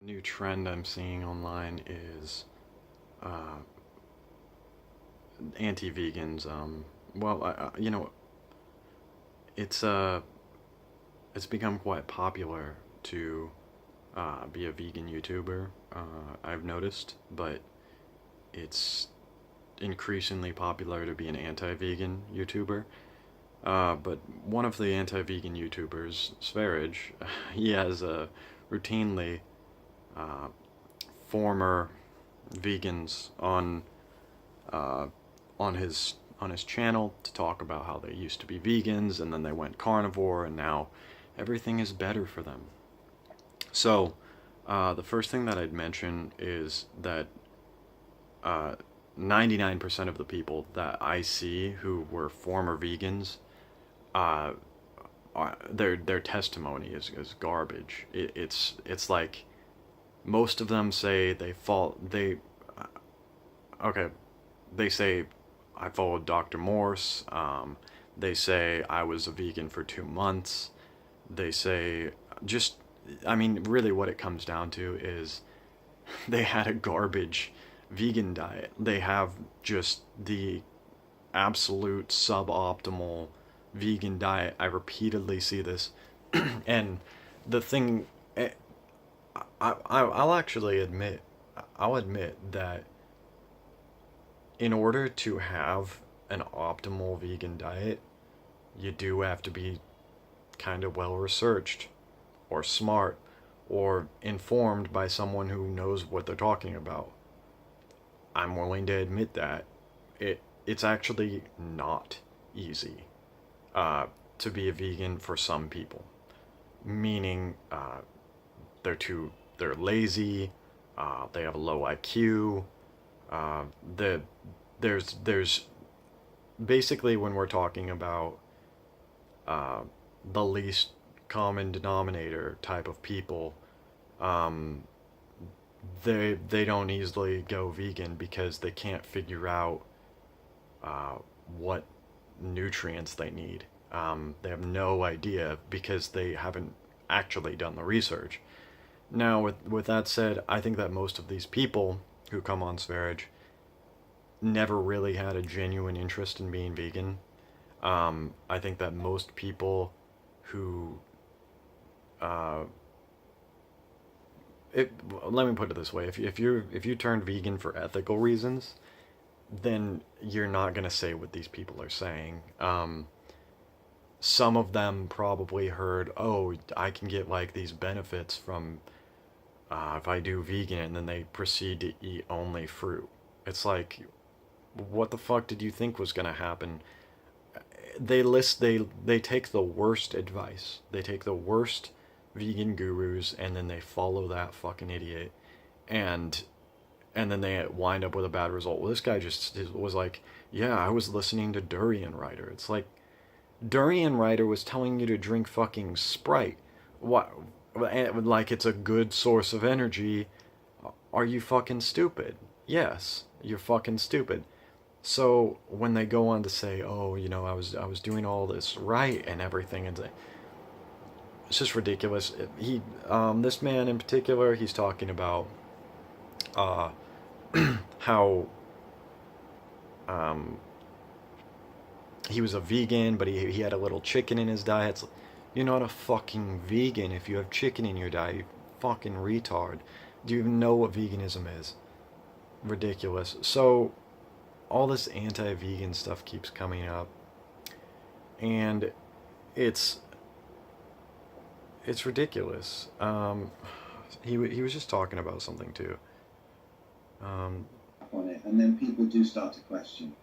New trend I'm seeing online is uh, anti-vegans. Well, it's uh, it's become quite popular to be a vegan YouTuber. I've noticed, but it's increasingly popular to be an anti-vegan YouTuber. But one of the anti-vegan YouTubers, Sverige, he has routinely uh, former vegans uh, on his channel to talk about how they used to be vegans and then they went carnivore and now everything is better for them. So the first thing that I'd mention is that uh, 99% of the people that I see who were former vegans, uh, their testimony is garbage. It's like most of them say okay, they say I followed Dr. Morse. They say I was a vegan for 2 months. They say just, I mean, really what it comes down to is they had a garbage vegan diet. They have just the absolute suboptimal vegan diet. I repeatedly see this. And the thing, I'll actually I'll admit that in order to have an optimal vegan diet, you do have to be kind of well researched or smart or informed by someone who knows what they're talking about. I'm willing to admit that it's actually not easy to be a vegan for some people. Meaning they're lazy, they have a low IQ. Uh, the there's basically when we're talking about uh, the least common denominator type of people, um, they don't easily go vegan because they can't figure out uh, what nutrients they need. They have no idea because they haven't actually done the research. Now, with that said, I think that most of these people who come on Sverige never really had a genuine interest in being vegan. I think that most people who uh, it, let me put it this way: if you turned vegan for ethical reasons, then you're not gonna say what these people are saying. Some of them probably heard, "Oh, I can get like these benefits from if I do vegan," and then they proceed to eat only fruit. It's like, what the fuck did you think was gonna happen? They take the worst advice. They take the worst vegan gurus and then they follow that fucking idiot, and then they wind up with a bad result. Well, this guy just was like, yeah, I was listening to Durian Rider. It's like Durian Rider was telling you to drink fucking Sprite. What? Like it's a good source of energy. Are you fucking stupid? Yes, you're fucking stupid. So when they go on to say, "Oh, I was doing all this right and everything," and it's just ridiculous. This man in particular, he's talking about uh, how um, he was a vegan, but he had a little chicken in his diet. You're not a fucking vegan if you have chicken in your diet. You fucking retard. Do you even know what veganism is? Ridiculous. So all this anti-vegan stuff keeps coming up, and it's it's ridiculous. He was just talking about something too. Um, On it, and then people do start to question.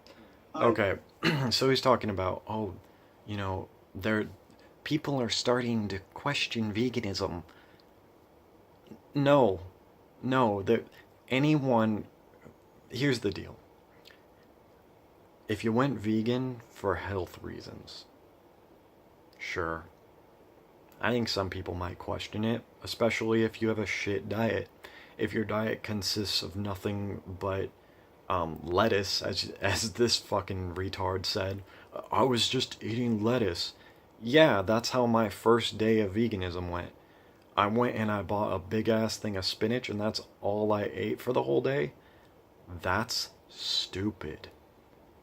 I okay, so he's talking about, oh, there people are starting to question veganism. No, no, that anyone. Here's the deal. If you went vegan for health reasons, sure. I think some people might question it, especially if you have a shit diet. If your diet consists of nothing but lettuce, as this fucking retard said, I was just eating lettuce. Yeah, that's how my first day of veganism went. I went and I bought a big ass thing of spinach and that's all I ate for the whole day, that's stupid.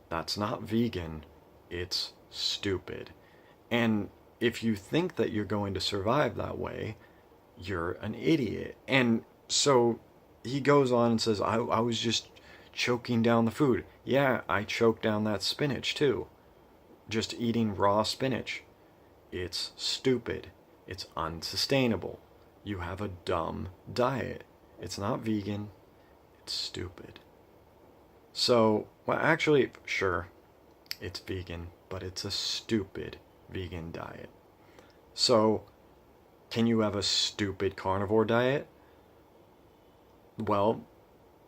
That's not vegan. It's stupid. And if you think that you're going to survive that way, you're an idiot. And so he goes on and says, I was just choking down the food. Yeah, I choked down that spinach too. Just eating raw spinach. It's stupid. It's unsustainable. You have a dumb diet. It's not vegan. It's stupid. So, well, actually, sure, it's vegan, but it's a stupid vegan diet. So, can you have a stupid carnivore diet? Well,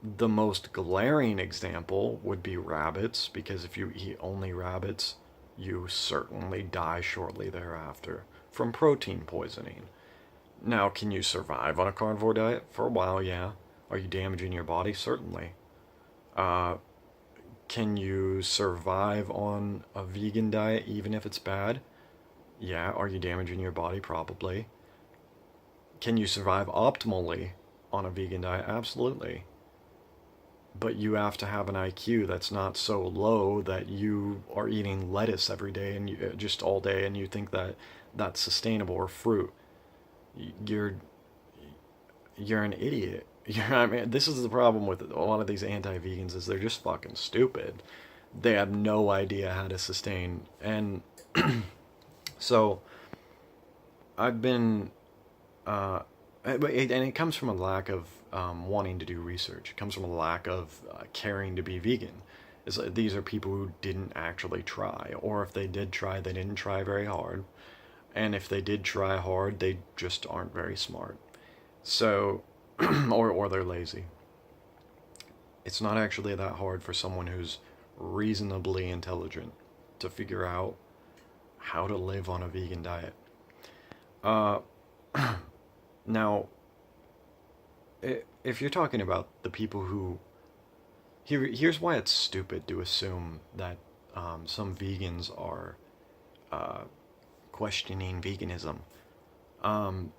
the most glaring example would be rabbits, because if you eat only rabbits, you certainly die shortly thereafter from protein poisoning. Now, can you survive on a carnivore diet? For a while, yeah. Are you damaging your body? Certainly. Uh, can you survive on a vegan diet even if it's bad? Yeah. Are you damaging your body? Probably. Can you survive optimally on a vegan diet? Absolutely. But you have to have an IQ that's not so low that you are eating lettuce every day and just all day and you think that that's sustainable, or fruit. You're you're an idiot. I mean, this is the problem with a lot of these anti-vegans is they're just fucking stupid. They have no idea how to sustain. And so I've been, and it comes from a lack of wanting to do research. It comes from a lack of caring to be vegan. These are people who didn't actually try, or if they did try, they didn't try very hard. And if they did try hard, they just aren't very smart. So, or they're lazy. It's not actually that hard for someone who's reasonably intelligent to figure out how to live on a vegan diet. Uh, Now, if you're talking about the people who, here's why it's stupid to assume that some vegans are uh, questioning veganism. Um,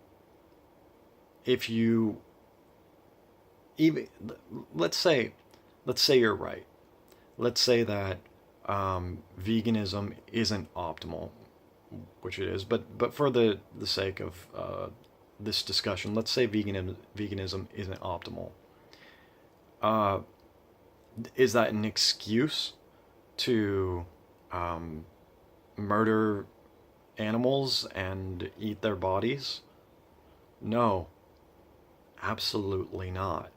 if you even let's say you're right. Let's say that veganism isn't optimal, which it is. But for the sake of this discussion, let's say veganism isn't optimal. Uh, is that an excuse to um, murder animals and eat their bodies? No, absolutely not.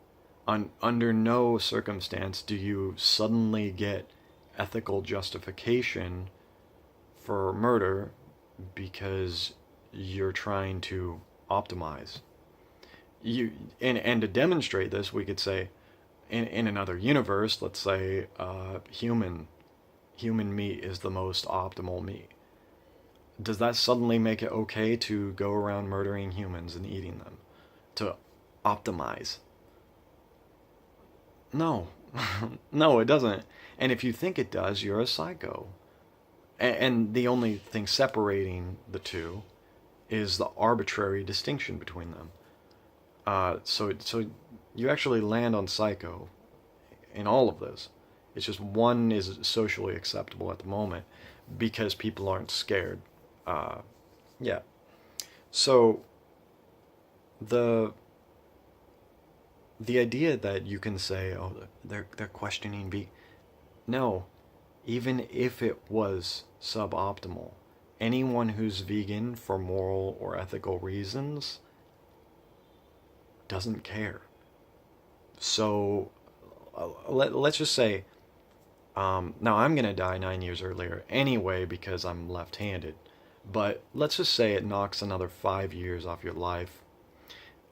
Under no circumstance do you suddenly get ethical justification for murder because you're trying to optimize. And to demonstrate this, we could say in another universe, let's say human meat is the most optimal meat. Does that suddenly make it okay to go around murdering humans and eating them to optimize? No. No, it doesn't. And if you think it does, you're a psycho. And the only thing separating the two is the arbitrary distinction between them. So you actually land on psycho in all of this. It's just one is socially acceptable at the moment because people aren't scared. Yeah. So the the idea that you can say, oh, they're questioning no, even if it was suboptimal, anyone who's vegan for moral or ethical reasons doesn't care. So let's just say, now I'm gonna die 9 years earlier anyway because I'm left-handed, but let's just say it knocks another 5 years off your life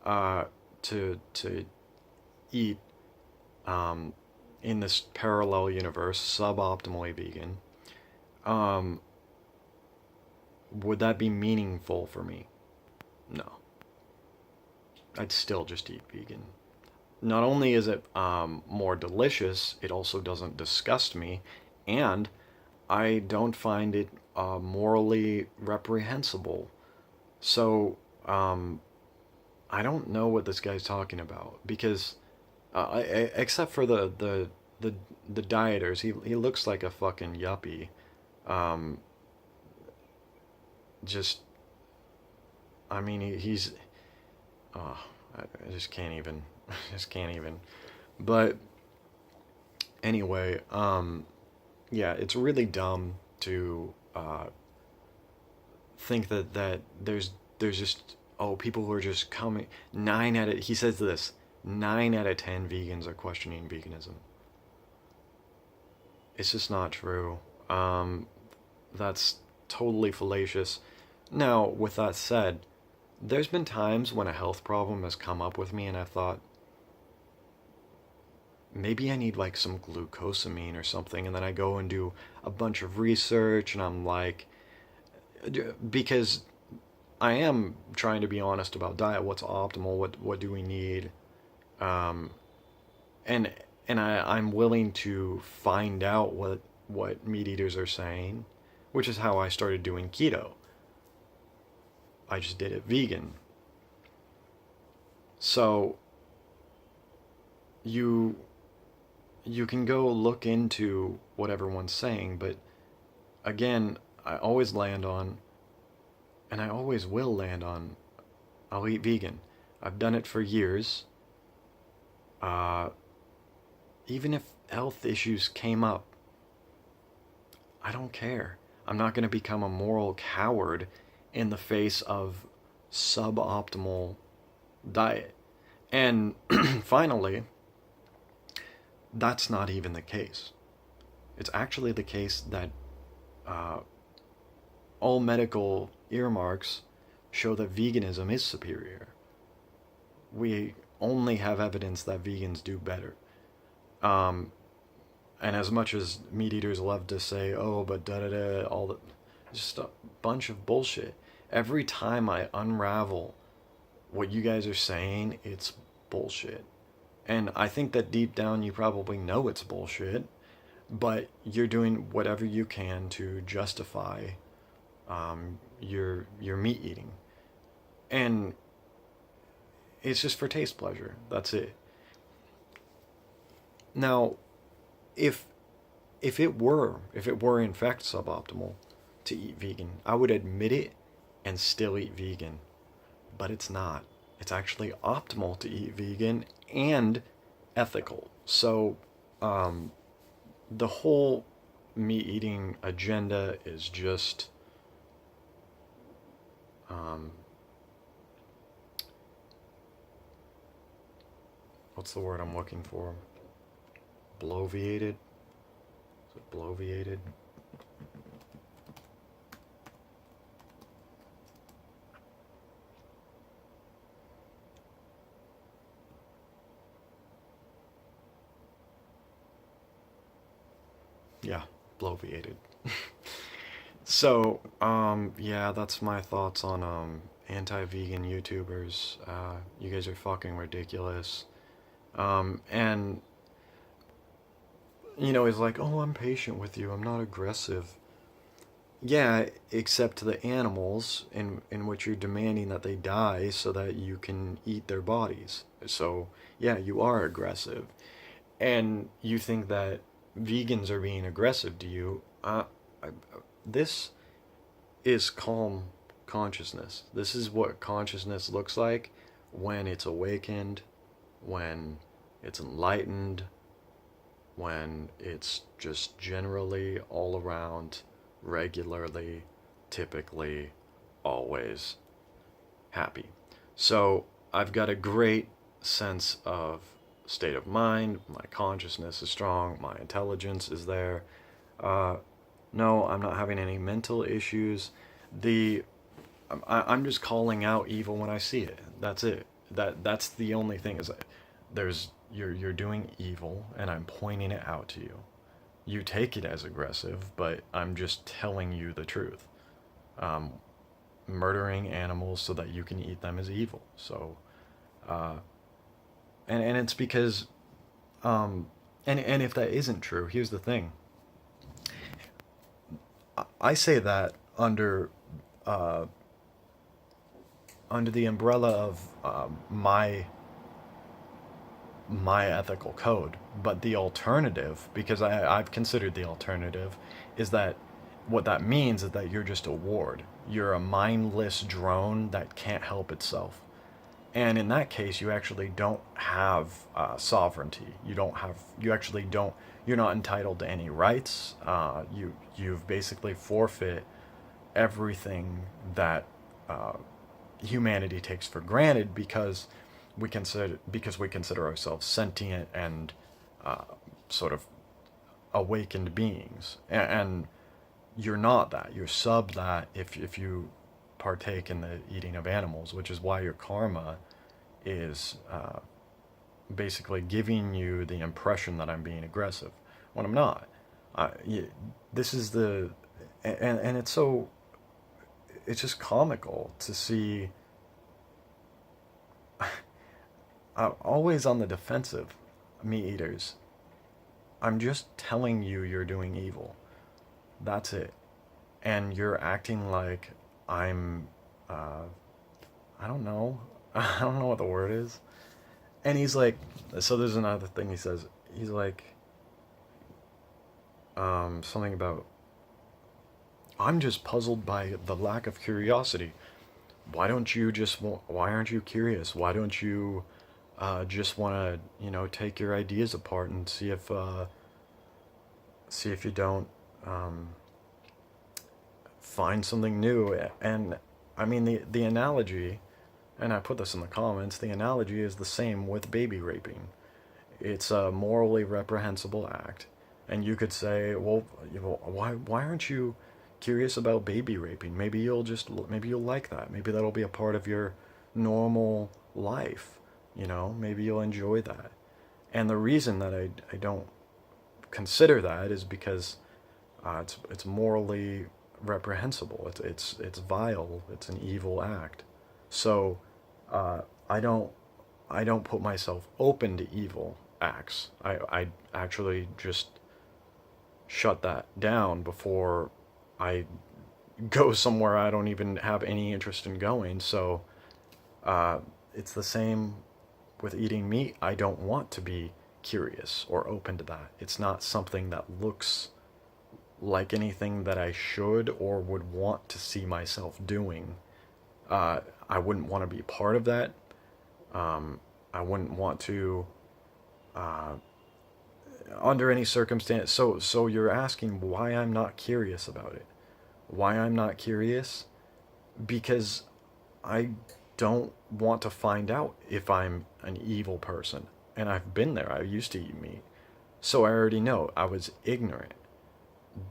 to eat in this parallel universe suboptimally vegan. Um, would that be meaningful for me? No. I'd still just eat vegan. Not only is it more delicious, it also doesn't disgust me, and I don't find it morally reprehensible. So, I don't know what this guy's talking about because, except for the the dieters, he looks like a fucking yuppie. Um, just, I mean, he's, oh, I just can't even, I just can't even. But anyway, yeah, it's really dumb to think that there's just, oh, people who are just coming. He says this, 9 out of 10 vegans are questioning veganism. It's just not true. That's totally fallacious. Now, with that said, there's been times when a health problem has come up with me and I've thought, maybe I need like some glucosamine or something, and then I go and do a bunch of research and I'm like, because I am trying to be honest about diet, what's optimal, what do we need, um, and I'm willing to find out what meat eaters are saying, which is how I started doing keto. I just did it vegan. So you you can go look into what everyone's saying, but again, I always land on, and I always will land on, I'll eat vegan. I've done it for years. Uh, Even if health issues came up, I don't care. I'm not going to become a moral coward in the face of suboptimal diet. And finally, that's not even the case. It's actually the case that uh, all medical earmarks show that veganism is superior. We only have evidence that vegans do better. Um, and as much as meat eaters love to say, oh, but da da da, all the, just a bunch of bullshit. Every time I unravel what you guys are saying, it's bullshit. And I think that deep down you probably know it's bullshit, but you're doing whatever you can to justify your meat eating, and it's just for taste pleasure. That's it. Now, if if it were in fact suboptimal to eat vegan, I would admit it and still eat vegan. But it's not. It's actually optimal to eat vegan and ethical. So, um, the whole meat eating agenda is just um, what's the word I'm looking for? Bloviated? Is it bloviated? Yeah, bloviated. So, yeah, that's my thoughts on anti-vegan YouTubers. You guys are fucking ridiculous. And he's like, "Oh, I'm patient with you. I'm not aggressive." Yeah, except to the animals in which you're demanding that they die so that you can eat their bodies. So, yeah, you are aggressive. And you think that vegans are being aggressive to you. I, this is calm consciousness. This is what consciousness looks like when it's awakened, when it's enlightened, when it's just generally all around, regularly, typically, always happy. So I've got a great sense of state of mind. My consciousness is strong. My intelligence is there. Uh, no, I'm not having any mental issues. The I'm just calling out evil when I see it. That's it. That's the only thing, is that you're doing evil and I'm pointing it out to you. You take it as aggressive, but I'm just telling you the truth. Um, Murdering animals so that you can eat them is evil. So, uh, and it's because, and if that isn't true, here's the thing. I say that under, uh, under the umbrella of my ethical code. But the alternative, because I've considered the alternative, is that what that means is that you're just a ward. You're a mindless drone that can't help itself. And in that case, you actually don't have sovereignty. You actually don't, you're not entitled to any rights. You've basically forfeit everything that uh, humanity takes for granted because we consider ourselves sentient and uh, sort of awakened beings, and you're not that. You're sub that if you partake in the eating of animals, which is why your karma is basically giving you the impression that I'm being aggressive when I'm not. This is the and it's just comical to see. Always on the defensive, meat eaters. I'm just telling you you're doing evil. That's it. And you're acting like I'm, uh, I don't know. I don't know what the word is. And he's like, so there's another thing he says. He's like, something about, I'm just puzzled by the lack of curiosity. Why aren't you curious? Why don't you just want to, take your ideas apart and see if you don't um, find something new. And I mean, the analogy, and I put this in the comments, the analogy is the same with baby raping. It's a morally reprehensible act. And you could say, well, why aren't you curious about baby raping? Maybe you'll like that. Maybe that'll be a part of your normal life. Maybe you'll enjoy that. And the reason that I don't consider that is because it's morally reprehensible. It's vile. It's an evil act. So uh, I don't I don't put myself open to evil acts. I actually just shut that down before I go somewhere I don't even have any interest in going. So it's the same with eating meat. I don't want to be curious or open to that. It's not something that looks like anything that I should or would want to see myself doing. I wouldn't want to be part of that. I wouldn't want to, uh, under any circumstance. So you're asking why I'm not curious about it. Why I'm not curious? Because I don't want to find out if I'm an evil person. And I've been there. I used to eat meat. So I already know. I was ignorant.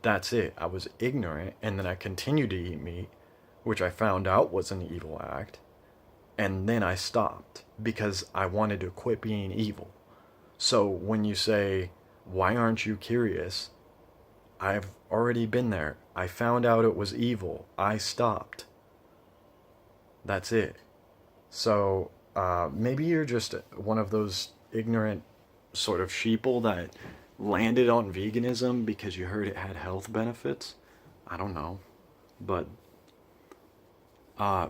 That's it. I was ignorant, and then I continued to eat meat, which I found out was an evil act, and then I stopped because I wanted to quit being evil. So when you say, why aren't you curious? I've already been there. I found out it was evil. I stopped. That's it. So maybe you're just one of those ignorant sort of sheeple that landed on veganism because you heard it had health benefits. I don't know. But uh,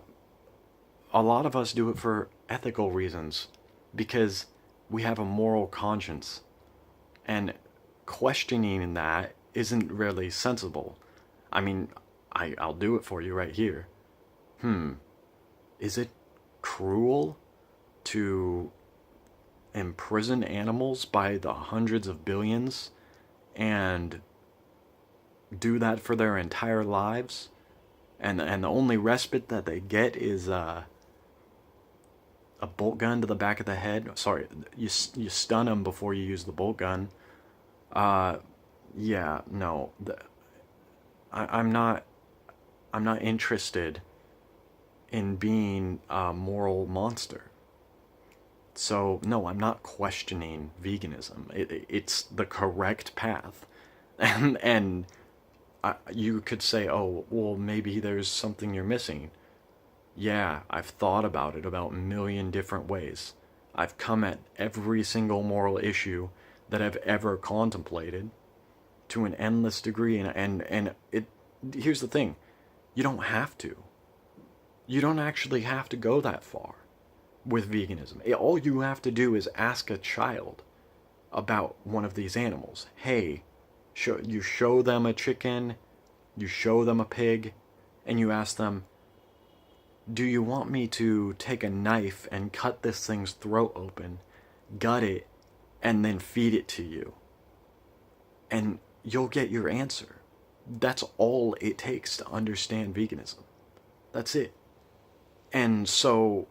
a lot of us do it for ethical reasons because we have a moral conscience. And questioning that isn't really sensible. I mean, I'll do it for you right here. Hmm. Is it cruel to imprison animals by the hundreds of billions and do that for their entire lives? And the only respite that they get is a bolt gun to the back of the head. Sorry, you stun them before you use the bolt gun. Uh, yeah, no, I'm not. I'm not interested in being a moral monster. So no, I'm not questioning veganism. It's the correct path, and you could say, oh, well, maybe there's something you're missing. Yeah, I've thought about it about a million different ways. I've come at every single moral issue that I've ever contemplated to an endless degree, and it. Here's the thing, you don't have to. You don't actually have to go that far with veganism. All you have to do is ask a child about one of these animals. Hey, you show them a chicken, you show them a pig, and you ask them, do you want me to take a knife and cut this thing's throat open, gut it, and then feed it to you? And you'll get your answer. That's all it takes to understand veganism. That's it. And so,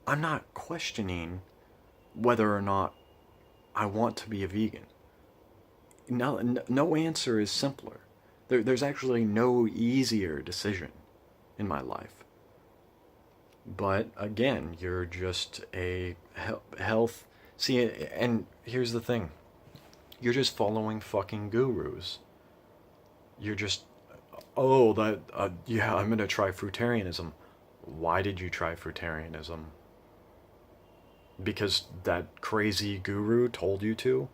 I'm not questioning whether or not I want to be a vegan. No answer is simpler. There's actually no easier decision in my life. But again, you're just a health. See, and here's the thing: you're just following fucking gurus. You're just, oh, yeah, I'm gonna try fruitarianism. Why did you try fruitarianism? Because that crazy guru told you to?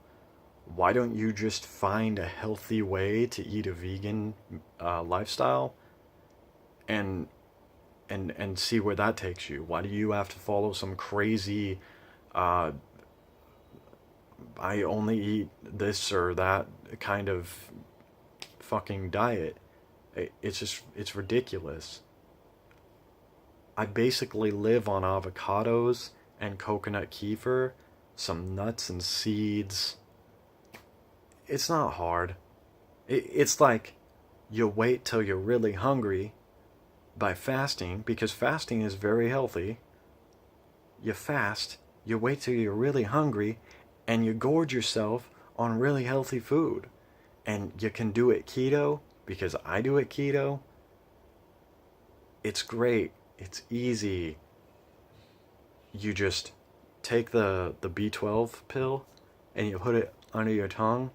Why don't you just find a healthy way to eat a vegan lifestyle and see where that takes you? Why do you have to follow some crazy I only eat this or that kind of fucking diet? It's ridiculous. I basically live on avocados and coconut kefir, some nuts and seeds. It's not hard. It's like you wait till you're really hungry by fasting, because fasting is very healthy. You fast, you wait till you're really hungry, and you gorge yourself on really healthy food. And you can do it keto, because I do it keto. It's great. It's easy. You just take the B12 pill and you put it under your tongue,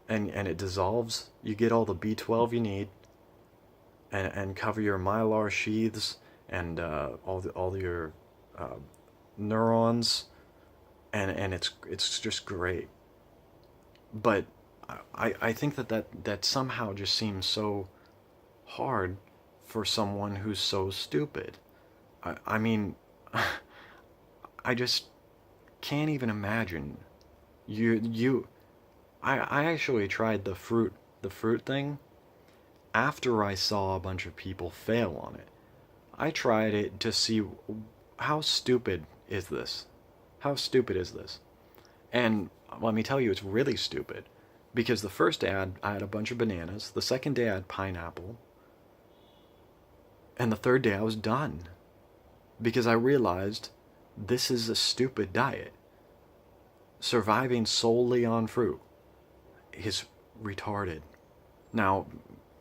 and it dissolves. You get all the B12 you need, and cover your mylar sheaths and all your neurons, and it's just great. But I think that somehow just seems so hard for someone who's so stupid. I mean, I just can't even imagine. I actually tried the fruit thing after I saw a bunch of people fail on it. I tried it to see how stupid is this? How stupid is this? And let me tell you, it's really stupid. Because the first day I had a bunch of bananas, the second day I had pineapple, and the third day I was done. Because I realized this is a stupid diet. Surviving solely on fruit is retarded. Now,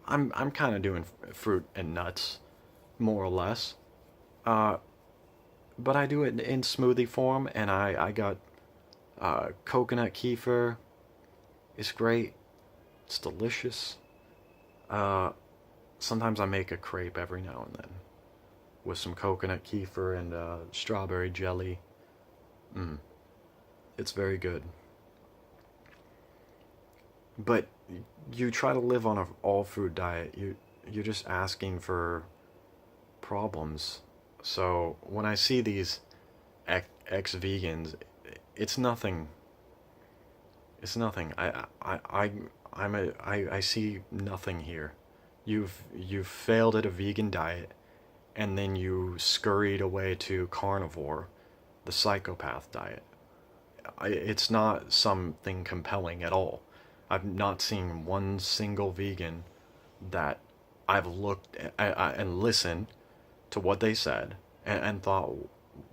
I'm kind of doing fruit and nuts, more or less. But I do it in smoothie form, and I got coconut kefir. It's great. It's delicious. Sometimes I make a crepe every now and then with some coconut kefir and strawberry jelly. It's very good. But you try to live on an all fruit diet, you're just asking for problems. So when I see these ex vegans, it's nothing. It's nothing. I see nothing here. You've failed at a vegan diet, and then you scurried away to carnivore, the psychopath diet. It's not something compelling at all. I've not seen one single vegan that I've looked at, and listened to what they said, and thought,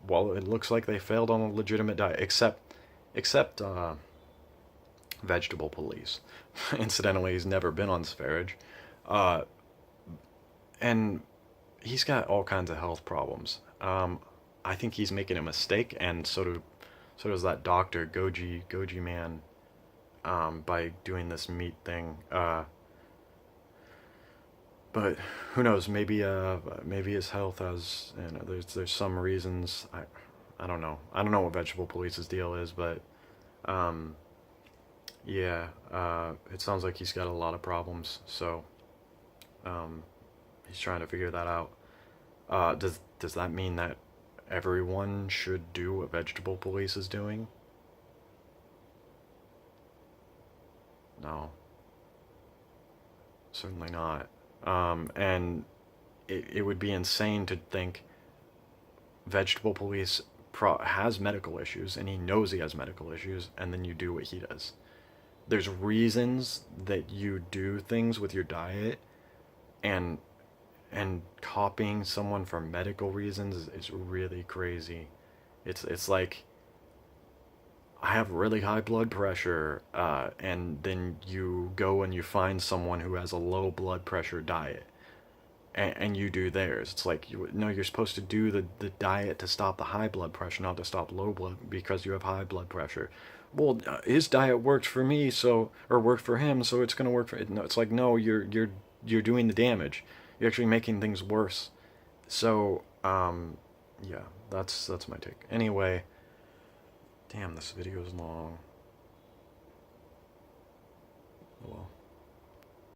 well, it looks like they failed on a legitimate diet, except Vegetable Police. Incidentally, he's never been on Sparage. And he's got all kinds of health problems. I think he's making a mistake, and so does that doctor Goji man, by doing this meat thing. But who knows? Maybe his health has, there's some reasons. I don't know. I don't know what Vegetable Police's deal is, but yeah, it sounds like he's got a lot of problems. So He's trying to figure that out. Does that mean that everyone should do what vegetable police is doing? No, certainly not. And it would be insane to think vegetable police has medical issues and he knows he has medical issues, and then you do what he does. There's reasons that you do things with your diet, and copying someone for medical reasons is really crazy. It's like, I have really high blood pressure, and then you go and you find someone who has a low blood pressure diet, and you do theirs. It's like, no, you're supposed to do the diet to stop the high blood pressure, not to stop low blood, because you have high blood pressure. Well, his diet worked for me, so, or worked for him, so it's gonna work for it. No, it's like, no, you're doing the damage. You're actually making things worse. So, yeah, that's my take. Anyway, damn, this video is long. Well.